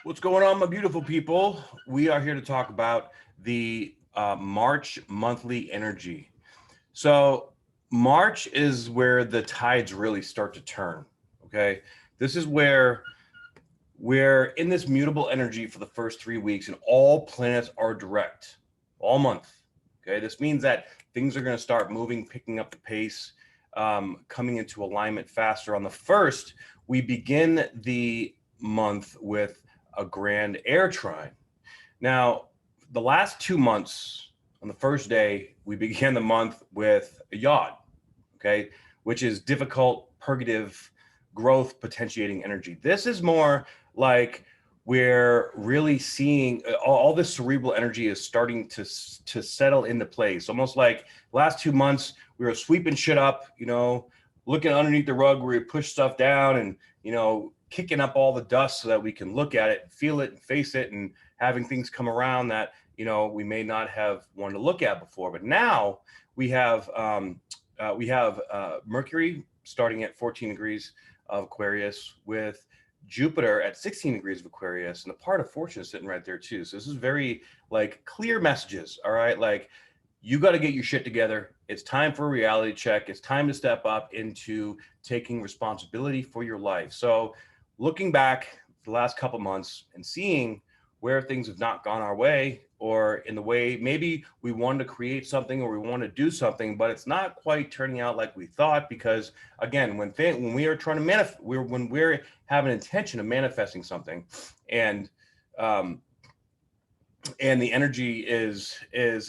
What's going on, my beautiful people? We are here to talk about the March monthly energy. So March is where the tides really start to turn, okay? This is where we're in this mutable energy for the first 3 weeks and all planets are direct all month, okay? This means that things are going to start moving, picking up the pace, coming into alignment faster. On the first, we begin the month with a grand air trine. Now, the last 2 months, on the first day, we began the month with a yod, okay, which is difficult, purgative, growth, potentiating energy. This is more like we're really seeing all this cerebral energy is starting to settle into place. Almost like last 2 months, we were sweeping shit up, looking underneath the rug where we push stuff down and, kicking up all the dust so that we can look at it, feel it, and face it, and having things come around that we may not have wanted to look at before. But now we have Mercury starting at 14 degrees of Aquarius, with Jupiter at 16 degrees of Aquarius, and the part of fortune is sitting right there too. So this is very clear messages. All right, you got to get your shit together. It's time for a reality check. It's time to step up into taking responsibility for your life. So looking back the last couple months and seeing where things have not gone our way, or in the way maybe we wanted to create something or we want to do something, but it's not quite turning out like we thought. Because again, when we are trying to manifest, when we're having intention of manifesting something, and the energy is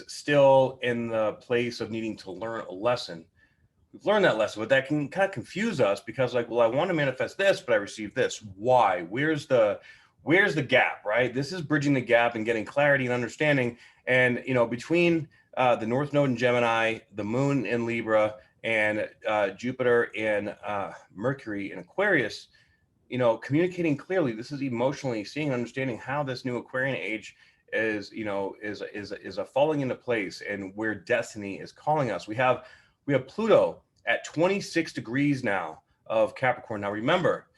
still in the place of needing to learn a lesson. We've learned that lesson, but that can kind of confuse us because I want to manifest this, but I received this. Why? Where's the gap, right? This is bridging the gap and getting clarity and understanding. And, between the North Node in Gemini, the Moon in Libra, and Jupiter and Mercury in Aquarius, communicating clearly. This is emotionally seeing and understanding how this new Aquarian age is a falling into place and where destiny is calling us. We have Pluto at 26 degrees now of Capricorn. Now remember,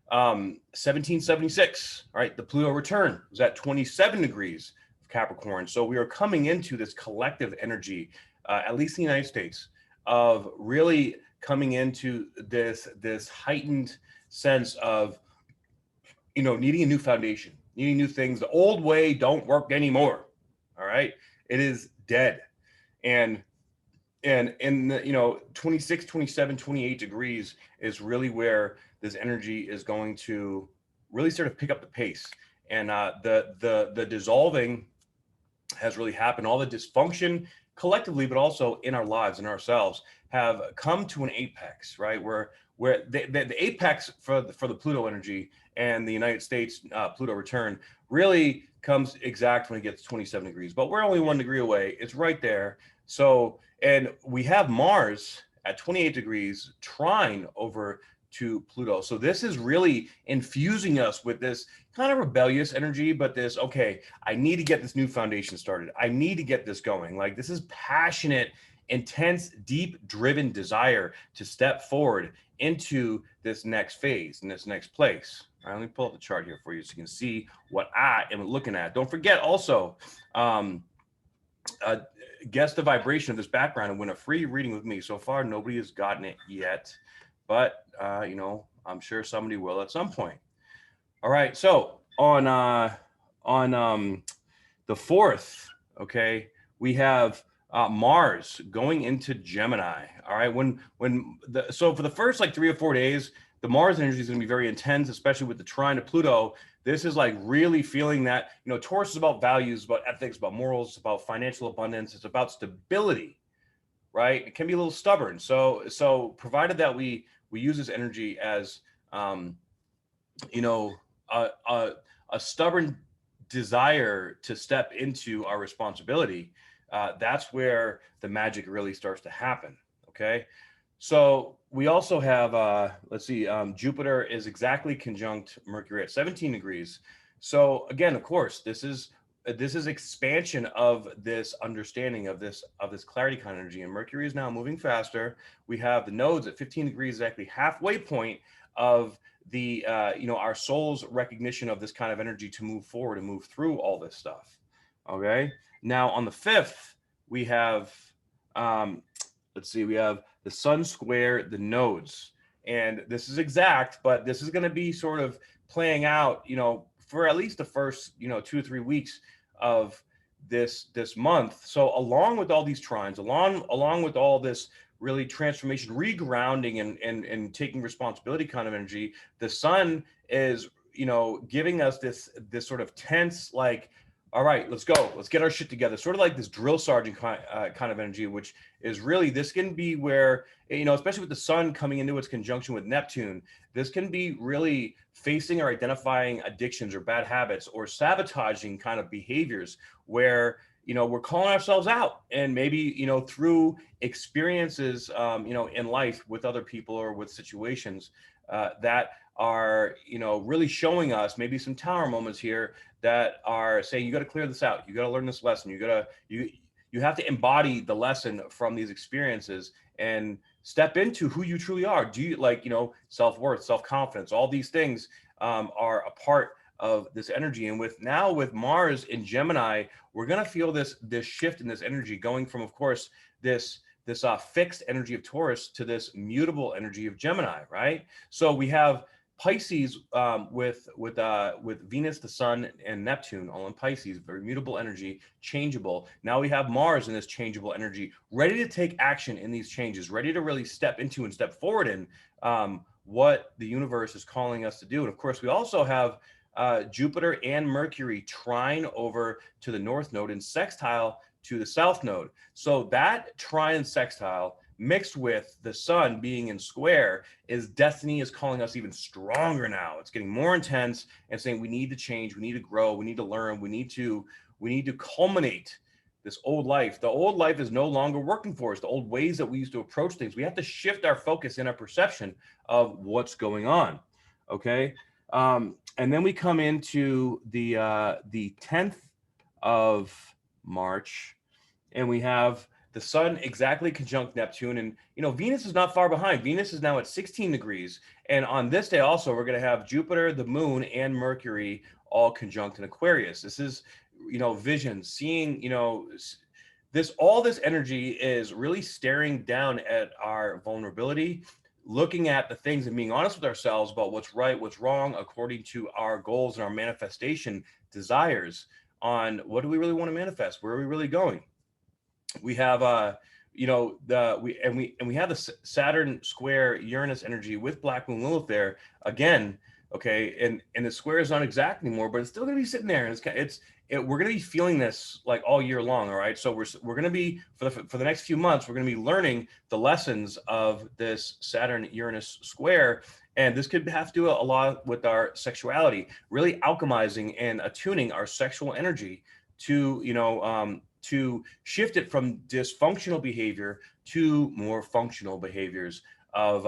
1776, right? The Pluto return was at 27 degrees of Capricorn. So we are coming into this collective energy, at least in the United States, of really coming into this heightened sense of, needing a new foundation, needing new things. The old way don't work anymore. All right. It is dead. And in the, 26, 27, 28 degrees is really where this energy is going to really sort of pick up the pace. And the dissolving has really happened. All the dysfunction collectively, but also in our lives and ourselves, have come to an apex, right? Where the apex for the Pluto energy and the United States Pluto return really comes exact when it gets 27 degrees. But we're only 1 degree away. It's right there. So, and we have Mars at 28 degrees trine over to Pluto. So this is really infusing us with this kind of rebellious energy, but this, okay, I need to get this new foundation started. I need to get this going. This is passionate, intense, deep driven desire to step forward into this next phase and this next place. All right, let me pull up the chart here for you so you can see what I am looking at. Don't forget also, guess the vibration of this background and win a free reading with me. So far, nobody has gotten it yet, but I'm sure somebody will at some point. All right, so on the 4th, okay, we have Mars going into Gemini. All right, so for the first 3 or 4 days, the Mars energy is going to be very intense, especially with the trine to Pluto. This is really feeling that, Taurus is about values, about ethics, about morals, about financial abundance. It's about stability, right? It can be a little stubborn. So provided that we use this energy as, a stubborn desire to step into our responsibility, that's where the magic really starts to happen. Okay. So we also have, Jupiter is exactly conjunct Mercury at 17 degrees. So again, of course, this is expansion of this understanding of this clarity kind of energy. And Mercury is now moving faster. We have the nodes at 15 degrees, exactly halfway point of the our soul's recognition of this kind of energy to move forward and move through all this stuff. Okay. Now on the 5th, we have let's see, we have the sun square the nodes, and this is exact, but this is going to be sort of playing out, for at least the first 2 or 3 weeks of this month. So along with all these trines, along with all this really transformation, regrounding, and taking responsibility kind of energy, the sun is giving us this sort of tense, like, all right, let's go, let's get our shit together, sort of like this drill sergeant kind of energy, which is really, this can be where, especially with the sun coming into its conjunction with Neptune, this can be really facing or identifying addictions or bad habits or sabotaging kind of behaviors where we're calling ourselves out, and maybe through experiences in life with other people or with situations that are really showing us maybe some tower moments here that are saying, you got to clear this out, you got to learn this lesson, you have to embody the lesson from these experiences and step into who you truly are. Do you self-worth, self-confidence, all these things are a part of this energy. And with Mars in Gemini, we're going to feel this shift in this energy, going from, of course, this fixed energy of Taurus to this mutable energy of Gemini, right? So we have Pisces with Venus, the Sun, and Neptune all in Pisces, very mutable energy, changeable. Now we have Mars in this changeable energy, ready to take action in these changes, ready to really step into and step forward in what the universe is calling us to do. And of course, we also have Jupiter and Mercury trine over to the north node and sextile to the south node. So that trine and sextile mixed with the sun being in square is destiny is calling us even stronger now. It's getting more intense and saying we need to change, we need to grow, we need to learn, we need to culminate this old life. The old life is no longer working for us. The old ways that we used to approach things, we have to shift our focus and our perception of what's going on. Okay. And then we come into the 10th of March, and we have the sun exactly conjunct Neptune. And, Venus is not far behind. Venus is now at 16 degrees. And on this day also, we're going to have Jupiter, the moon, and Mercury all conjunct in Aquarius. This is, vision, seeing, all this energy is really staring down at our vulnerability, looking at the things and being honest with ourselves about what's right, what's wrong, according to our goals and our manifestation desires on what do we really want to manifest? Where are we really going? We have we have the Saturn square Uranus energy with Black Moon Lilith there again. Okay, and the square is not exact anymore, but it's still going to be sitting there, and we're going to be feeling this like all year long. All right, so we're going to be for the next few months, we're going to be learning the lessons of this Saturn Uranus square, and this could have to do a lot with our sexuality, really alchemizing and attuning our sexual energy to to shift it from dysfunctional behavior to more functional behaviors of,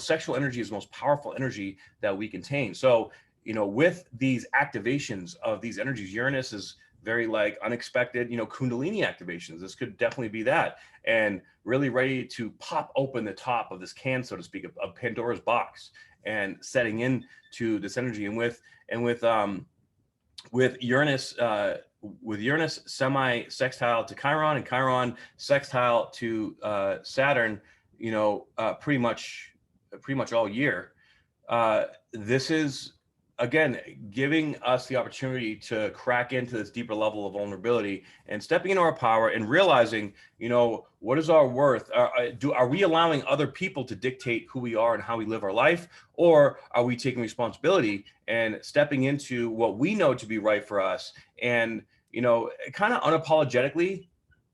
sexual energy is the most powerful energy that we contain. So, with these activations of these energies, Uranus is very unexpected, Kundalini activations. This could definitely be that, and really ready to pop open the top of this can, so to speak, of Pandora's box, and setting into this energy. And with Uranus, semi-sextile to Chiron, and Chiron sextile to Saturn, pretty much all year. This is, again, giving us the opportunity to crack into this deeper level of vulnerability and stepping into our power and realizing, what is our worth? Are we allowing other people to dictate who we are and how we live our life? Or are we taking responsibility and stepping into what we know to be right for us? And, kind of unapologetically,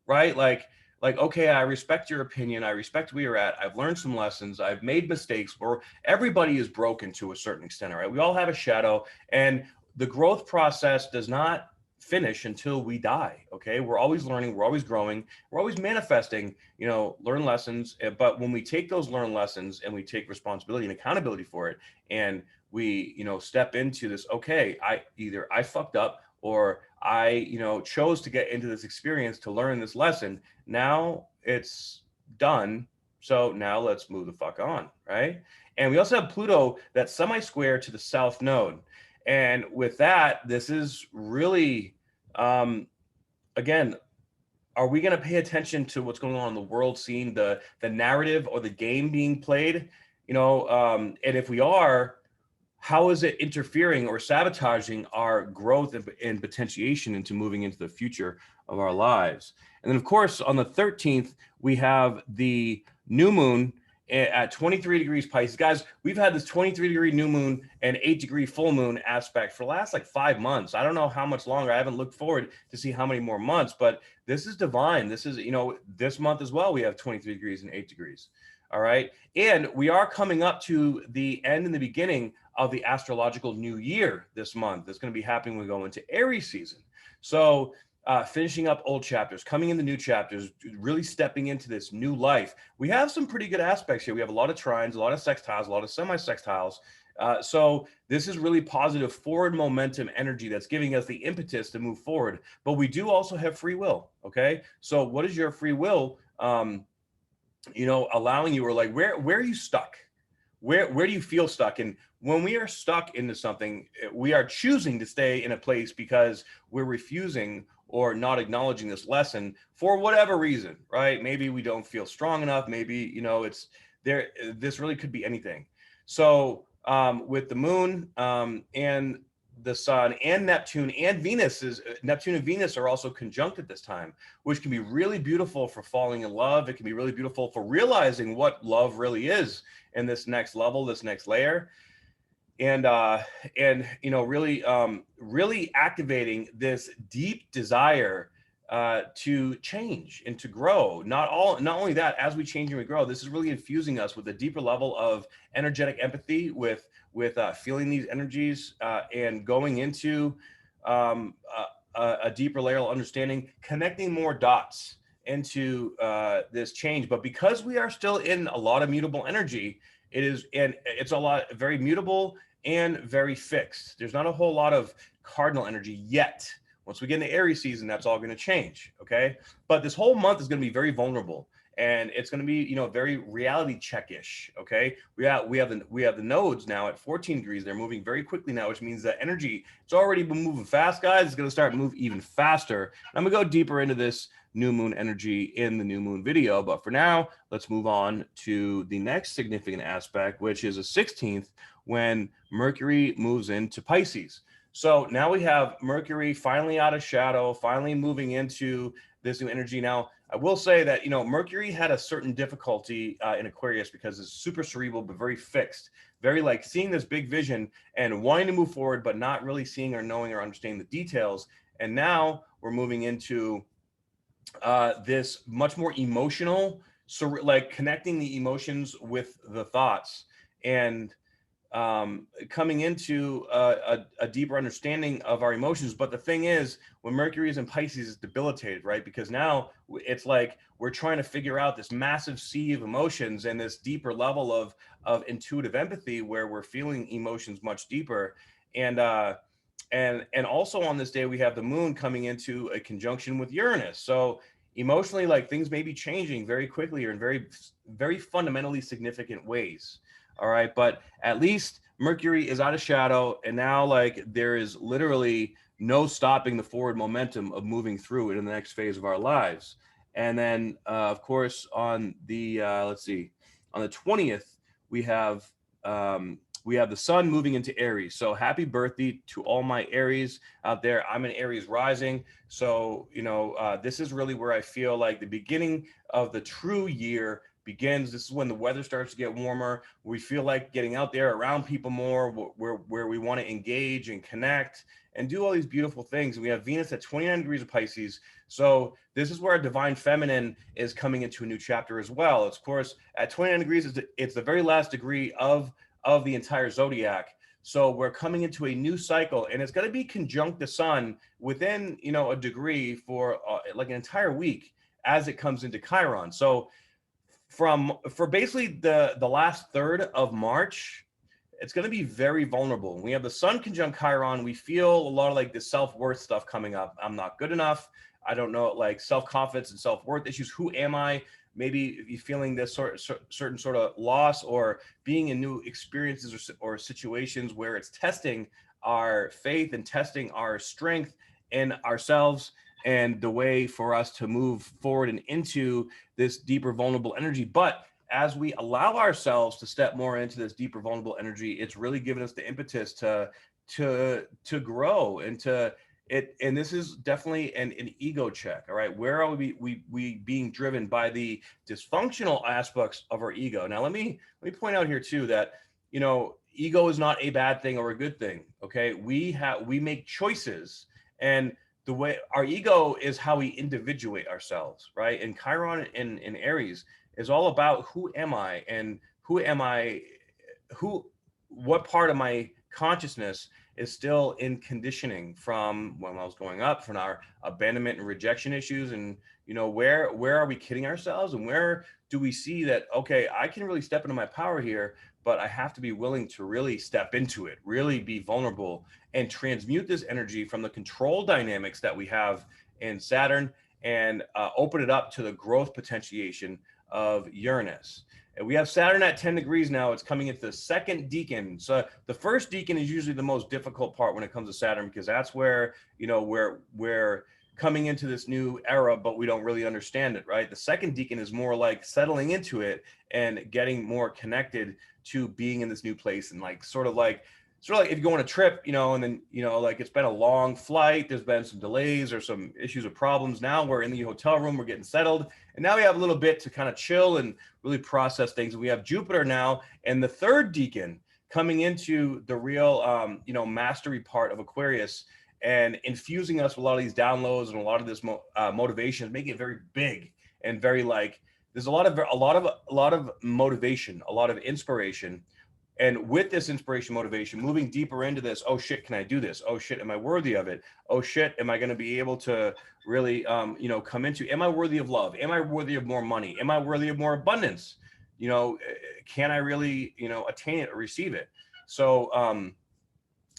right? Like, okay, I respect your opinion. I respect where you're at. I've learned some lessons. I've made mistakes. Where everybody is broken to a certain extent, all right? We all have a shadow, and the growth process does not finish until we die, okay? We're always learning. We're always growing. We're always manifesting, learn lessons. But when we take those learned lessons and we take responsibility and accountability for it, and we, step into this, okay, I fucked up, or I, chose to get into this experience to learn this lesson. Now it's done. So now let's move the fuck on, right? And we also have Pluto that's semi-square to the south node. And with that, this is really, again, are we going to pay attention to what's going on in the world, seeing the narrative or the game being played? And if we are, how is it interfering or sabotaging our growth and potentiation into moving into the future of our lives? And then, of course, on the 13th, we have the new moon at 23 degrees Pisces. Guys, we've had this 23-degree new moon and 8-degree full moon aspect for the last like 5 months. I don't know how much longer. I haven't looked forward to see how many more months, but this is divine. This is, this month as well, we have 23 degrees and 8 degrees. All right. And we are coming up to the end and the beginning of the astrological new year this month. That's going to be happening when we go into Aries season. So finishing up old chapters, coming into new chapters, really stepping into this new life. We have some pretty good aspects here. We have a lot of trines, a lot of sextiles, a lot of semi-sextiles. So this is really positive forward momentum energy that's giving us the impetus to move forward. But we do also have free will. Okay. So what is your free will? Allowing you, or like, where are you stuck? Where do you feel stuck? And when we are stuck into something, we are choosing to stay in a place because we're refusing or not acknowledging this lesson for whatever reason, right? Maybe we don't feel strong enough. Maybe, it's there. This really could be anything. So with the moon and the sun and Neptune and Neptune and Venus are also conjunct at this time, which can be really beautiful for falling in love. It can be really beautiful for realizing what love really is in this next level, this next layer. And really activating this deep desire to change and to grow. Not only that, as we change and we grow, this is really infusing us with a deeper level of energetic empathy with feeling these energies and going into a deeper layer of understanding, connecting more dots into this change. But because we are still in a lot of mutable energy, it's a lot very mutable and very fixed. There's not a whole lot of cardinal energy yet. Once we get into Aries season, that's all going to change. Okay. But this whole month is going to be very vulnerable, and it's going to be, very reality check-ish. Okay. We have the nodes now at 14 degrees. They're moving very quickly now, which means that energy, it's already been moving fast, guys. It's going to start to move even faster. I'm going to go deeper into this new moon energy in the new moon video. But for now, let's move on to the next significant aspect, which is the 16th, when Mercury moves into Pisces. So now we have Mercury finally out of shadow, finally moving into this new energy. Now, I will say that, Mercury had a certain difficulty in Aquarius because it's super cerebral, but very fixed, very like seeing this big vision and wanting to move forward, but not really seeing or knowing or understanding the details. And now we're moving into this much more emotional, so like connecting the emotions with the thoughts and coming into a deeper understanding of our emotions. But the thing is, when Mercury is in Pisces, it's debilitated, right? Because now it's like we're trying to figure out this massive sea of emotions and this deeper level of intuitive empathy where we're feeling emotions much deeper. And also on this day, we have the moon coming into a conjunction with Uranus. So emotionally, like, things may be changing very quickly or in very, very fundamentally significant ways. All right. But at least Mercury is out of shadow. And now, like, there is literally no stopping the forward momentum of moving through it in the next phase of our lives. And then, of course, on the, on the 20th, we have the sun moving into Aries. So happy birthday to all my Aries out there. I'm an Aries rising. So, this is really where I feel like the beginning of the true year begins. This is when the weather starts to get warmer. We feel like getting out there around people more, where we want to engage and connect and do all these beautiful things. And we have Venus at 29 degrees of Pisces. So this is where our divine feminine is coming into a new chapter as well. Of course, at 29 degrees, it's the very last degree of the entire zodiac. So we're coming into a new cycle, and it's going to be conjunct the sun within, a degree for like an entire week as it comes into Chiron. So for basically the last third of March, it's going to be very vulnerable. We have the sun conjunct Chiron. We feel a lot of like the self-worth stuff coming up. I'm not good enough. I don't know, like self-confidence and self-worth issues. Who am I? maybe you feeling this certain sort of loss, or being in new experiences or situations where it's testing our faith and testing our strength in ourselves, and the way for us to move forward and into this deeper vulnerable energy. But as we allow ourselves to step more into this deeper vulnerable energy, it's really given us the impetus to grow and to it. And this is definitely an ego check. All right, where are we being driven by the dysfunctional aspects of our ego? Now let me point out here too that, you know, ego is not a bad thing or a good thing. Okay, we make choices, and the way our ego is how we individuate ourselves, right? And Chiron in Aries is all about who am I, and what part of my consciousness is still in conditioning from when I was growing up, from our abandonment and rejection issues. And, you know, where are we kidding ourselves, and where do we see that, okay, I can really step into my power here, but I have to be willing to really step into it, really be vulnerable, and transmute this energy from the control dynamics that we have in Saturn, and open it up to the growth potentiation of Uranus. And we have Saturn at 10 degrees now. It's coming into the second decan. So the first decan is usually the most difficult part when it comes to Saturn, because that's where, you know, we're coming into this new era, but we don't really understand it, right? The second decan is more like settling into it and getting more connected to being in this new place, and like sort of like if you go on a trip, you know, and then, you know, like it's been a long flight, there's been some delays or some issues or problems. Now we're in the hotel room, we're getting settled, and now we have a little bit to kind of chill and really process things. And we have Jupiter now, and the third decan coming into the real, you know, mastery part of Aquarius, and infusing us with a lot of these downloads and a lot of this motivation, making it very big and very like, there's a lot of motivation, a lot of inspiration. And with this inspiration, motivation, moving deeper into this, oh shit, can I do this? Oh shit, am I worthy of it? Oh shit, am I going to be able to really, you know, come into, am I worthy of love? Am I worthy of more money? Am I worthy of more abundance? You know, can I really, you know, attain it or receive it? So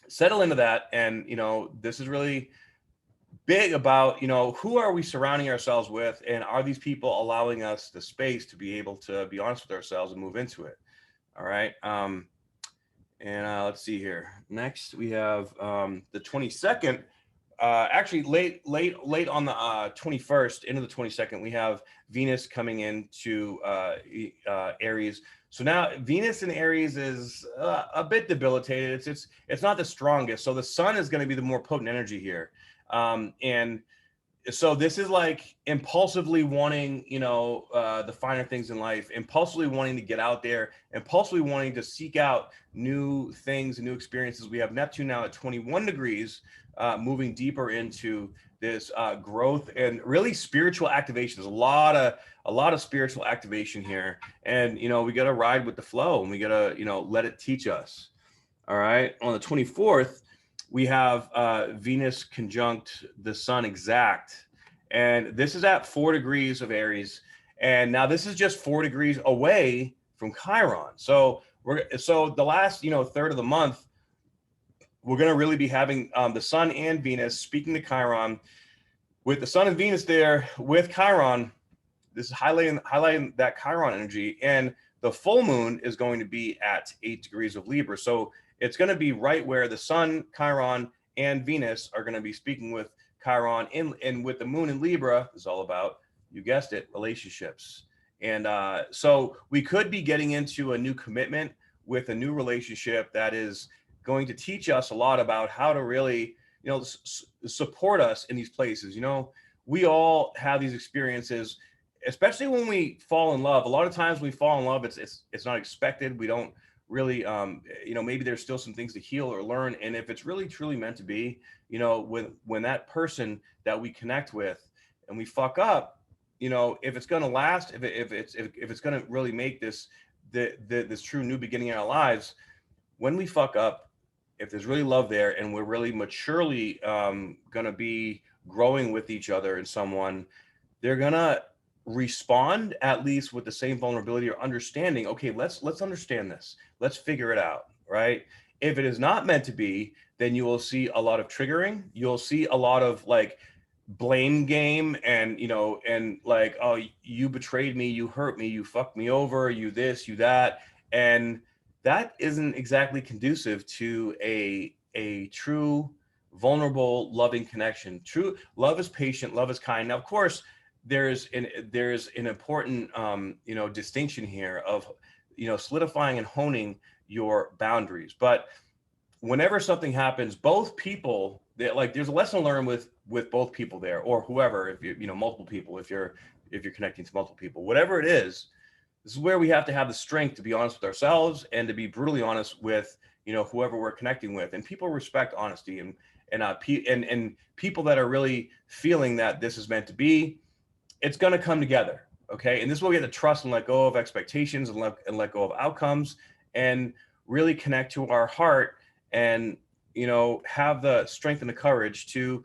settle into that. And, you know, this is really big about, you know, who are we surrounding ourselves with? And are these people allowing us the space to be able to be honest with ourselves and move into it? All right. Let's see here. Next, we have the 22nd. Actually, late on the 21st into the 22nd, we have Venus coming into Aries. So now Venus in Aries is a bit debilitated. It's not the strongest. So the Sun is going to be the more potent energy here, and so this is like impulsively wanting, you know, the finer things in life, impulsively wanting to get out there, impulsively wanting to seek out new things and new experiences. We have Neptune now at 21 degrees, moving deeper into this growth and really spiritual activation. There's a lot of spiritual activation here, and, you know, we got to ride with the flow, and we got to, you know, let it teach us. All right. On the 24th, we have Venus conjunct the Sun exact, and this is at 4 degrees of Aries. And now this is just 4 degrees away from Chiron. So the last, you know, third of the month, we're going to really be having the Sun and Venus speaking to Chiron. With the Sun and Venus there with Chiron, this is highlighting that Chiron energy. And the full moon is going to be at 8 degrees of Libra. So it's going to be right where the Sun, Chiron, and Venus are going to be speaking with Chiron, and with the moon in Libra is all about, you guessed it, relationships. And so we could be getting into a new commitment with a new relationship that is going to teach us a lot about how to really, you know, support us in these places. You know, we all have these experiences, especially when we fall in love. A lot of times when we fall in love, it's not expected. We don't really, you know, maybe there's still some things to heal or learn. And if it's really truly meant to be, you know, when that person that we connect with and we fuck up, you know, if it's going to last, if it's going to really make this this true new beginning in our lives, when we fuck up, if there's really love there and we're really maturely going to be growing with each other and someone, they're going to respond at least with the same vulnerability or understanding. Okay, let's understand this. Let's figure it out, right? If it is not meant to be, then you will see a lot of triggering. You'll see a lot of like blame game, and and like, oh, you betrayed me, you hurt me, you fucked me over, you this, you that. And that isn't exactly conducive to a true, vulnerable, loving connection. True love is patient, love is kind. Now, of course, there's an important distinction here of solidifying and honing your boundaries. But whenever something happens, both people, like, there's a lesson to learn with both people there, or whoever, if multiple people, if you're connecting to multiple people, whatever it is. This is where we have to have the strength to be honest with ourselves and to be brutally honest with whoever we're connecting with. And people respect honesty, and people that are really feeling that this is meant to be, it's going to come together. Okay. And this is where we have to trust and let go of expectations, and let go of outcomes, and really connect to our heart, and have the strength and the courage to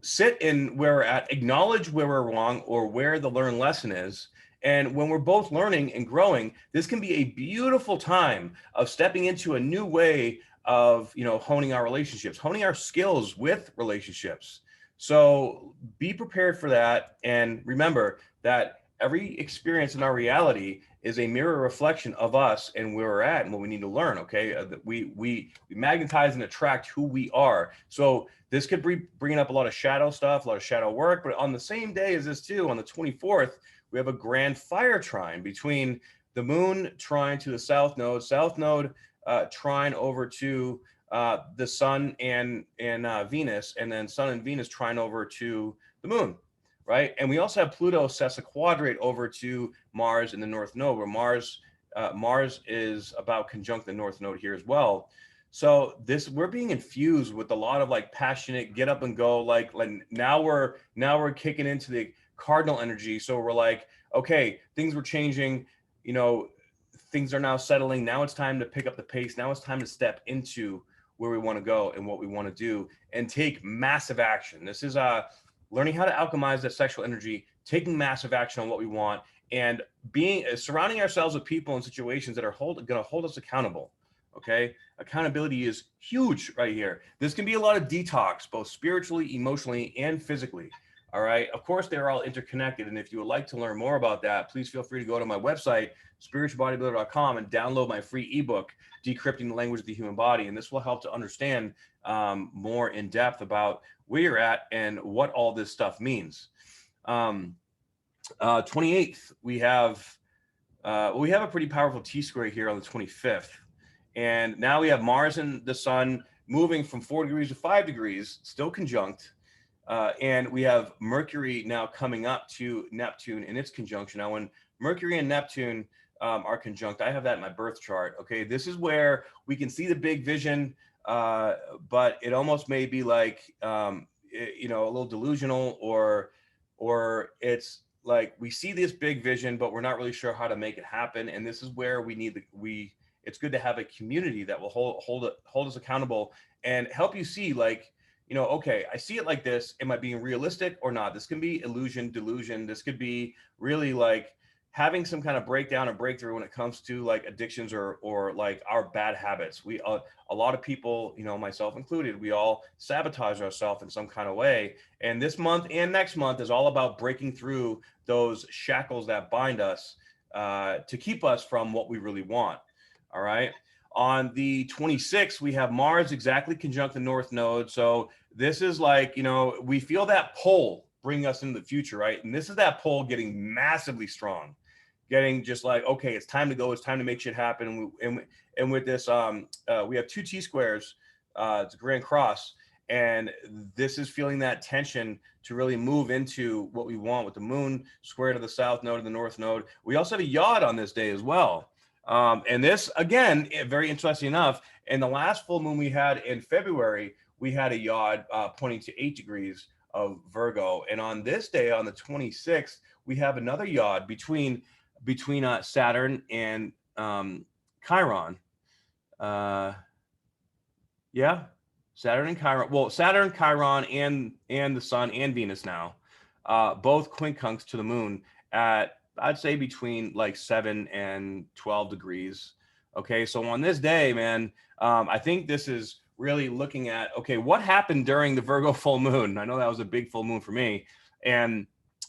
sit in where we're at, acknowledge where we're wrong or where the learned lesson is. And when we're both learning and growing, this can be a beautiful time of stepping into a new way of honing our relationships, honing our skills with relationships. So be prepared for that, and remember that every experience in our reality is a mirror reflection of us and where we're at and what we need to learn. Okay, we magnetize and attract who we are. So this could be bringing up a lot of shadow stuff, a lot of shadow work. But on the same day as this too, on the 24th, we have a grand fire trine between the moon trine to the south node trine over to the sun and Venus, and then sun and Venus trine over to the moon. Right. And we also have Pluto sesquiquadrate over to Mars in the North Node, where Mars is about conjunct the North Node here as well. So we're being infused with a lot of like passionate get up and go, like now we're kicking into the cardinal energy. So we're like, okay, things were changing, things are now settling. Now it's time to pick up the pace. Now it's time to step into where we want to go and what we want to do and take massive action. This is learning how to alchemize that sexual energy, taking massive action on what we want, and surrounding ourselves with people and situations that are going to hold us accountable. Okay, accountability is huge right here. This can be a lot of detox, both spiritually, emotionally, and physically. All right. Of course, they're all interconnected. And if you would like to learn more about that, please feel free to go to my website, spiritualbodybuilder.com, and download my free ebook, Decrypting the Language of the Human Body. And this will help to understand more in depth about where you're at and what all this stuff means. 28th, we have a pretty powerful T-square here on the 25th. And now we have Mars and the sun moving from 4 degrees to 5 degrees, still conjunct. And we have Mercury now coming up to Neptune in its conjunction. Now, when Mercury and Neptune are conjunct, I have that in my birth chart. Okay, this is where we can see the big vision, but it almost may be like, a little delusional, or it's like we see this big vision, but we're not really sure how to make it happen. And this is where it's good to have a community that will hold us accountable and help you see, like, okay, I see it like this. Am I being realistic or not? This can be illusion, delusion. This could be really like having some kind of breakdown or breakthrough when it comes to like addictions or like our bad habits. A lot of people, myself included, we all sabotage ourselves in some kind of way. And this month and next month is all about breaking through those shackles that bind us to keep us from what we really want. All right. On the 26th, we have Mars exactly conjunct the North Node. So this is like, we feel that pull bring us into the future, right? And this is that pull getting massively strong, getting just like, okay, it's time to go. It's time to make shit happen. And with this, we have 2 T-squares. It's a grand cross. And this is feeling that tension to really move into what we want with the moon square to the South Node and the North Node. We also have a yod on this day as well. And this, again, very interesting enough, in the last full moon we had in February, we had a yod pointing to 8 degrees of Virgo. And on this day, on the 26th, we have another yod between Saturn and Chiron. Saturn and Chiron. Well, Saturn, Chiron, and the sun and Venus now, both quincunx to the moon at, I'd say, between like 7 and 12 degrees. Okay, so on this day, man, I think this is really looking at, okay, what happened during the Virgo full moon? I know that was a big full moon for me. And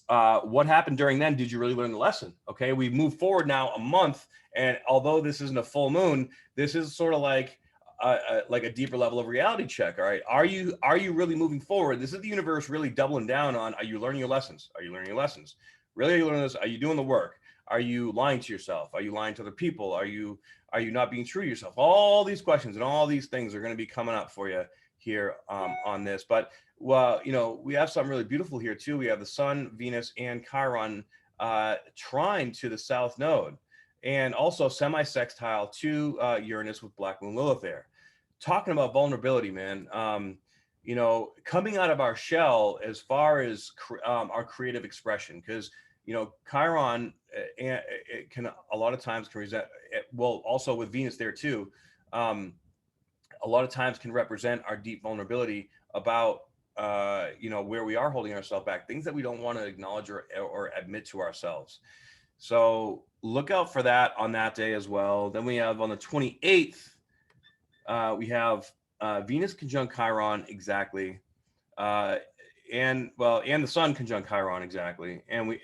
what happened during then? Did you really learn the lesson? Okay, we've moved forward now a month. And although this isn't a full moon, this is sort of like a deeper level of reality check. All right, are you really moving forward? This is the universe really doubling down on, are you learning your lessons? Are you learning your lessons? Really, are you learning this? Are you doing the work? Are you lying to yourself? Are you lying to other people? Are you not being true to yourself? All these questions and all these things are going to be coming up for you here on this. But well, you know, we have something really beautiful here too. We have the Sun, Venus, and Chiron trine to the South Node, and also semi-sextile to Uranus with Black Moon Lilith there. Talking about vulnerability, man. You know, coming out of our shell as far as our creative expression, because you know, Chiron it can a lot of times can represent, well, also with Venus there too, a lot of times can represent our deep vulnerability about you know, where we are holding ourselves back, things that we don't want to acknowledge or admit to ourselves. So look out for that on that day as well. Then we have on the 28th, we have Venus conjunct Chiron exactly. And the Sun conjunct Chiron exactly. And we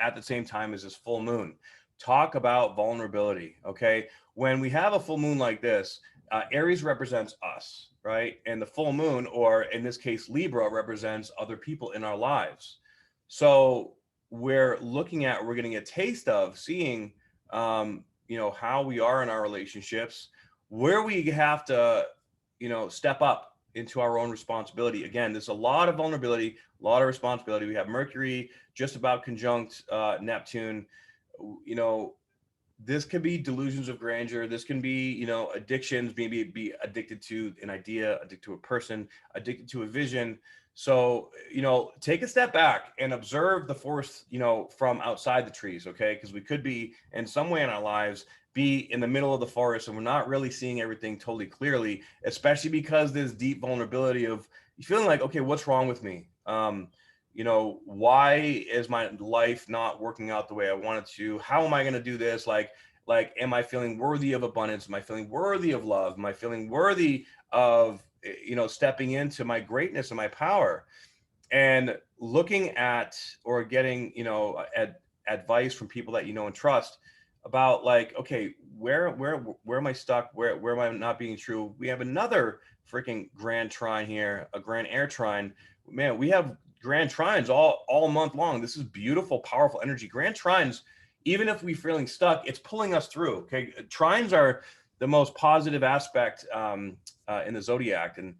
at the same time as this full moon. Talk about vulnerability. Okay. When we have a full moon like this, Aries represents us, right? And the full moon, or in this case, Libra, represents other people in our lives. So we're getting a taste of seeing, you know, how we are in our relationships, where we have to, you know, step up into our own responsibility. Again, there's a lot of vulnerability, a lot of responsibility. We have Mercury just about conjunct Neptune. You know, this can be delusions of grandeur. This can be, you know, addictions, maybe be addicted to an idea, addicted to a person, addicted to a vision. So, you know, take a step back and observe the forest, you know, from outside the trees, okay? Because we could be in some way in our lives, be in the middle of the forest and we're not really seeing everything totally clearly, especially because there's deep vulnerability of feeling like, okay, what's wrong with me? You know, why is my life not working out the way I want it to? How am I going to do this? Like, am I feeling worthy of abundance? Am I feeling worthy of love? Am I feeling worthy of, you know, stepping into my greatness and my power? And looking at or getting, you know, advice from people that you know and trust about, like, okay, where am I stuck? Where am I not being true? We have another freaking grand trine here, a grand air trine. Man, we have grand trines all month long. This is beautiful, powerful energy. Grand trines, even if we're feeling stuck, it's pulling us through. Okay, trines are the most positive aspect in the zodiac, and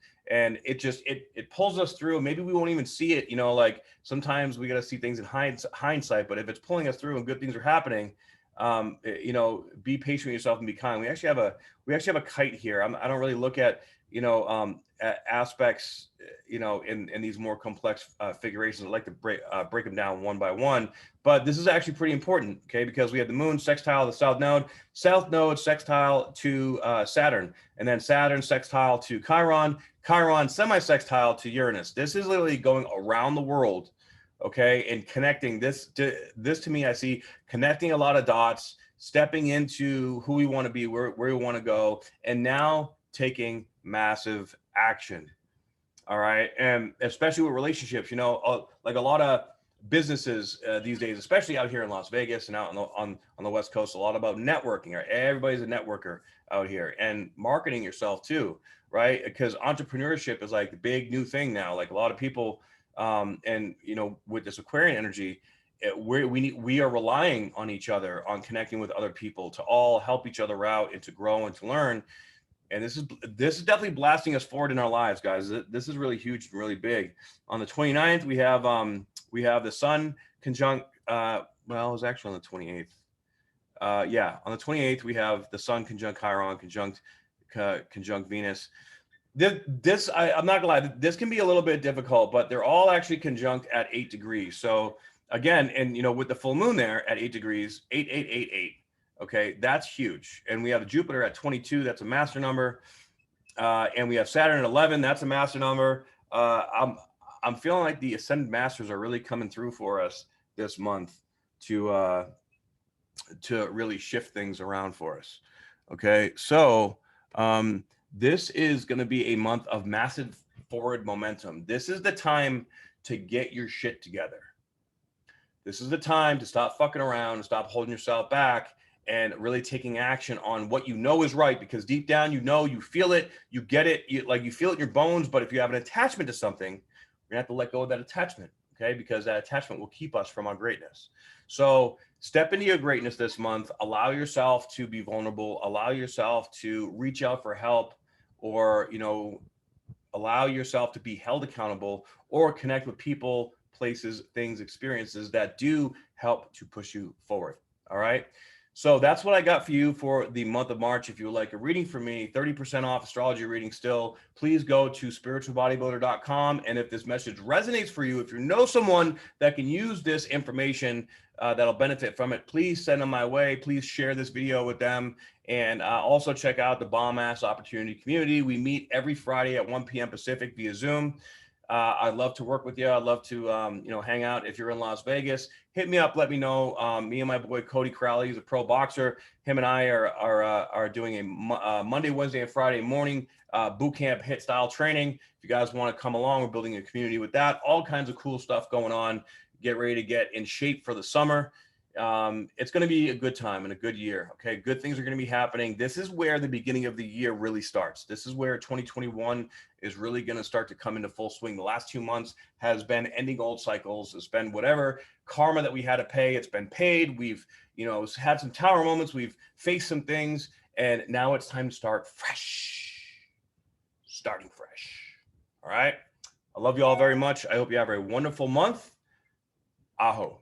it just it pulls us through. Maybe we won't even see it, you know, like sometimes we got to see things in hindsight, but if it's pulling us through and good things are happening, you know, be patient with yourself and be kind. We actually have a kite here. I don't really look at, you know, aspects, you know, in these more complex figurations. I like to break them down one by one, but this is actually pretty important, okay? Because we have the moon sextile the south node sextile to Saturn, and then Saturn sextile to Chiron semi-sextile to Uranus. This is literally going around the world, okay, and connecting this to me. I see connecting a lot of dots, stepping into who we want to be, where we want to go, and now taking massive action. All right. And especially with relationships, you know, like a lot of businesses these days, especially out here in Las Vegas and out on the West Coast, a lot about networking. Right? Everybody's a networker out here, and marketing yourself too, right? Because entrepreneurship is like the big new thing now. Like a lot of people, and you know, with this Aquarian energy, we are relying on each other, on connecting with other people to all help each other out and to grow and to learn. And this is definitely blasting us forward in our lives, guys. This is really huge and really big. On the 29th, we have the Sun conjunct, well, it was actually on the 28th. Yeah, on the 28th, we have the Sun conjunct Chiron, conjunct Venus. I'm not gonna lie, this can be a little bit difficult, but they're all actually conjunct at 8 degrees. So again, and you know, with the full moon there at 8 degrees, 8. Okay, that's huge. And we have Jupiter at 22, that's a master number. And we have Saturn at 11, that's a master number. I'm feeling like the ascended masters are really coming through for us this month to really shift things around for us. Okay, so This is going to be a month of massive forward momentum. This is the time to get your shit together. This is the time to stop fucking around and stop holding yourself back and really taking action on what you know is right, because deep down, you know, you feel it, you get it, you feel it in your bones. But if you have an attachment to something, you're gonna have to let go of that attachment, okay? Because that attachment will keep us from our greatness. So step into your greatness this month. Allow yourself to be vulnerable. Allow yourself to reach out for help, or, you know, allow yourself to be held accountable, or connect with people, places, things, experiences that do help to push you forward. All right. So that's what I got for you for the month of March. If you would like a reading from me, 30% off astrology reading still, please go to spiritualbodybuilder.com. And if this message resonates for you, if you know someone that can use this information, that'll benefit from it, please send them my way. Please share this video with them. And also check out the Bomb Ass Opportunity Community. We meet every Friday at 1 p.m. Pacific via Zoom. I'd love to work with you. I'd love to, you know, hang out. If you're in Las Vegas, hit me up. Let me know. Me and my boy Cody Crowley, he's a pro boxer. Him and I are doing a Monday, Wednesday, and Friday morning boot camp hit style training. If you guys want to come along, we're building a community with that. All kinds of cool stuff going on. Get ready to get in shape for the summer. It's going to be a good time and a good year. Okay. Good things are going to be happening. This is where the beginning of the year really starts. This is where 2021 is really going to start to come into full swing. The last 2 months has been ending old cycles. It's been whatever karma that we had to pay. It's been paid. We've, you know, had some tower moments. We've faced some things, and now it's time to start fresh, starting fresh. All right. I love you all very much. I hope you have a wonderful month. Aho.